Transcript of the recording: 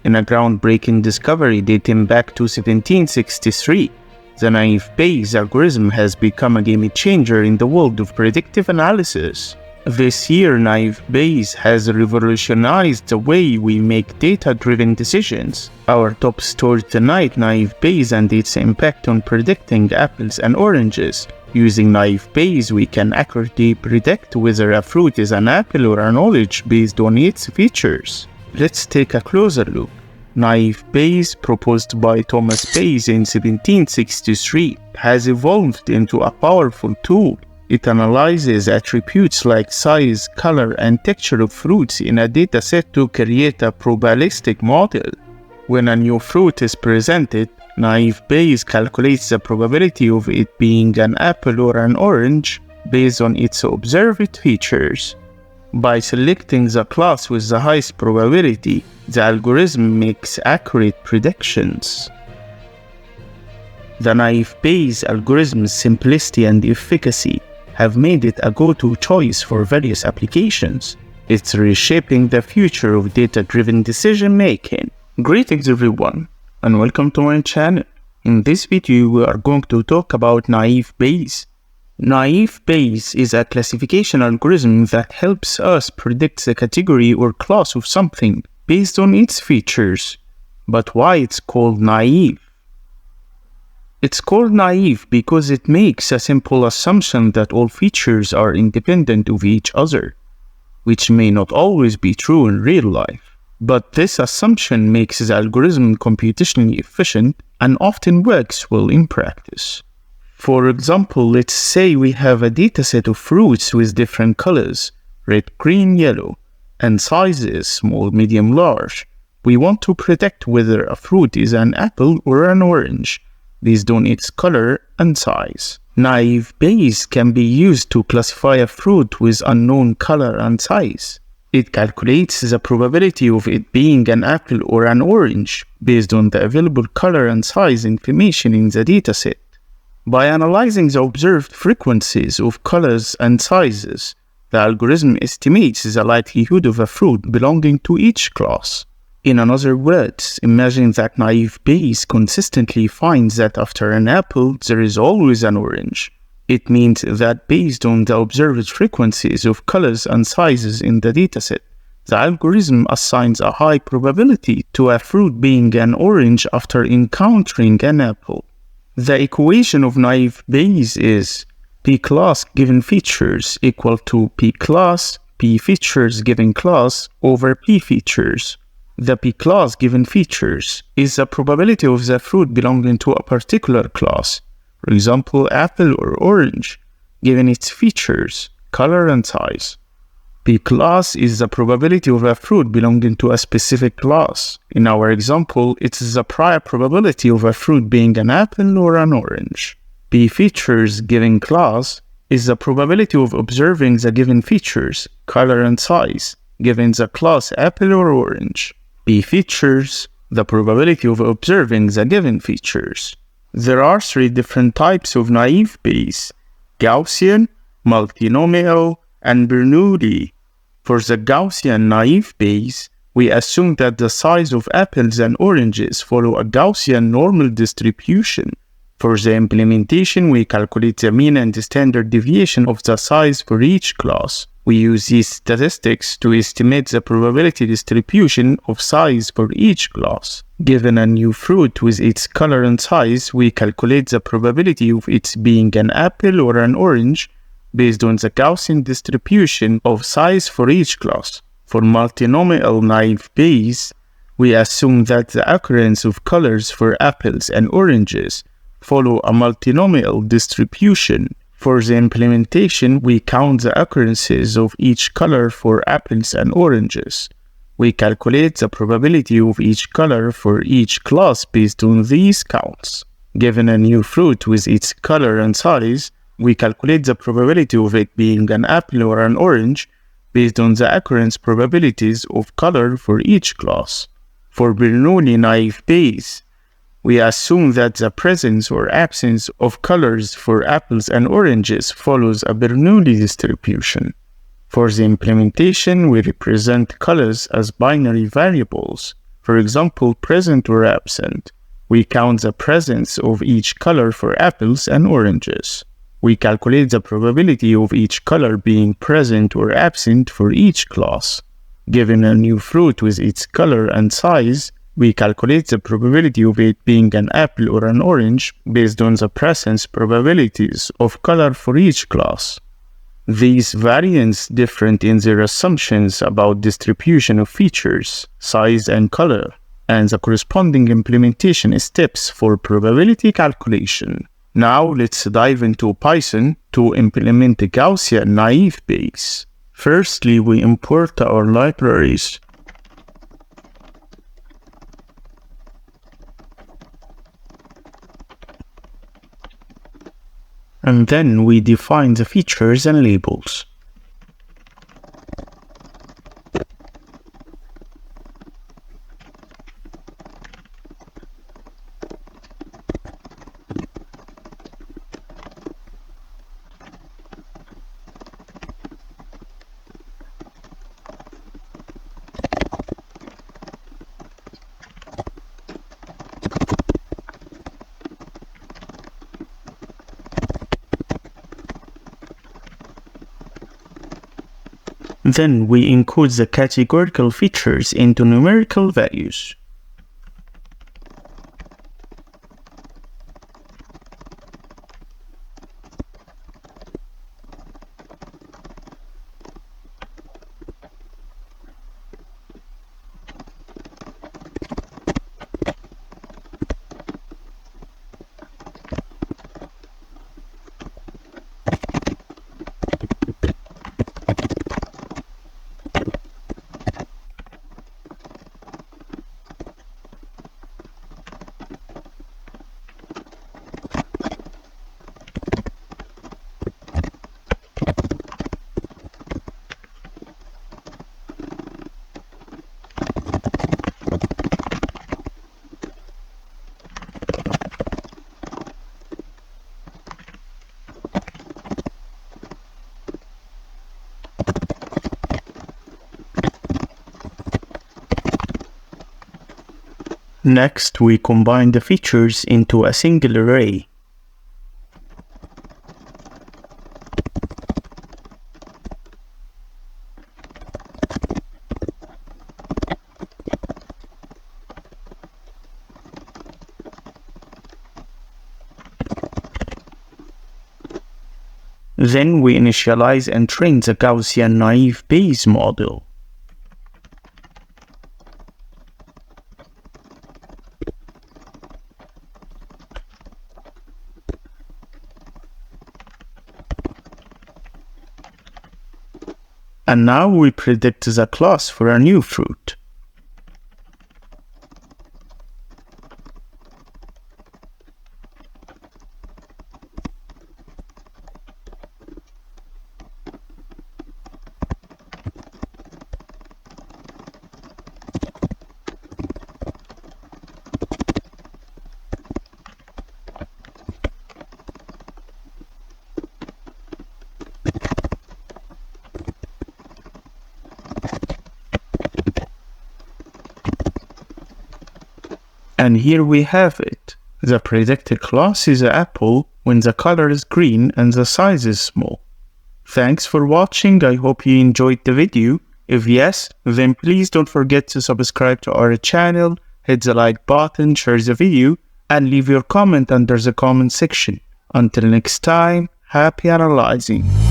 In a groundbreaking discovery dating back to 1763, the Naive Bayes algorithm has become a game changer in the world of predictive analysis. This year, Naive Bayes has revolutionized the way we make data-driven decisions. Our top story tonight, Naive Bayes and its impact on predicting apples and oranges. Using Naive Bayes, we can accurately predict whether a fruit is an apple or an orange based on its features. Let's take a closer look. Naive Bayes, proposed by Thomas Bayes in 1763, has evolved into a powerful tool. It analyzes attributes like size, color, and texture of fruits in a dataset to create a probabilistic model. When a new fruit is presented, Naive Bayes calculates the probability of it being an apple or an orange based on its observed features. By selecting the class with the highest probability, the algorithm makes accurate predictions. The Naive Bayes algorithm's simplicity and efficacy have made it a go-to choice for various applications. It's reshaping the future of data-driven decision-making. Greetings everyone, and welcome to my channel. In this video, we are going to talk about Naive Bayes. Naive Bayes is a classification algorithm that helps us predict the category or class of something based on its features. But why it's called naive? It's called naive because it makes a simple assumption that all features are independent of each other, which may not always be true in real life. But this assumption makes the algorithm computationally efficient and often works well in practice. For example, let's say we have a dataset of fruits with different colors, red, green, yellow, and sizes, small, medium, large. We want to predict whether a fruit is an apple or an orange, based on its color and size. Naive Bayes can be used to classify a fruit with unknown color and size. It calculates the probability of it being an apple or an orange based on the available color and size information in the dataset. By analyzing the observed frequencies of colors and sizes, the algorithm estimates the likelihood of a fruit belonging to each class. In other words, imagine that Naive Bayes consistently finds that after an apple, there is always an orange. It means that based on the observed frequencies of colors and sizes in the dataset, the algorithm assigns a high probability to a fruit being an orange after encountering an apple. The equation of Naive Bayes is P class given features equal to P class, P features given class over P features. The P class given features is the probability of the fruit belonging to a particular class, for example, apple or orange, given its features, color and size. P class is the probability of a fruit belonging to a specific class. In our example, it is the prior probability of a fruit being an apple or an orange. P features given class is the probability of observing the given features, color and size, given the class apple or orange. P features, the probability of observing the given features. There are three different types of Naive Bayes: Gaussian, Multinomial, and Bernoulli. For the Gaussian Naive Bayes, we assume that the size of apples and oranges follow a Gaussian normal distribution. For the implementation, we calculate the mean and standard deviation of the size for each class. We use these statistics to estimate the probability distribution of size for each class. Given a new fruit with its color and size, we calculate the probability of its being an apple or an orange based on the Gaussian distribution of size for each class. For multinomial Naive Bayes, we assume that the occurrence of colors for apples and oranges follow a multinomial distribution. For the implementation, we count the occurrences of each color for apples and oranges. We calculate the probability of each color for each class based on these counts. Given a new fruit with its color and size, we calculate the probability of it being an apple or an orange based on the occurrence probabilities of color for each class. For Bernoulli Naive Bayes, we assume that the presence or absence of colors for apples and oranges follows a Bernoulli distribution. For the implementation, we represent colors as binary variables. for example, present or absent. We count the presence of each color for apples and oranges. We calculate the probability of each color being present or absent for each class. Given a new fruit with its color and size, we calculate the probability of it being an apple or an orange based on the presence probabilities of color for each class. These variants differ in their assumptions about distribution of features, size, and color, and the corresponding implementation steps for probability calculation. Now let's dive into Python to implement the Gaussian naive Bayes. Firstly, we import our libraries. And then we define the features and labels. Then we encode the categorical features into numerical values. Next, we combine the features into a single array. Then we initialize and train the Gaussian naive Bayes model. And now we predict the class for a new fruit. And here we have it. The predicted class is an apple when the color is green and the size is small. Thanks for watching. I hope you enjoyed the video. If yes, then please don't forget to subscribe to our channel, hit the like button, share the video, and leave your comment under the comment section. Until next time, happy analyzing.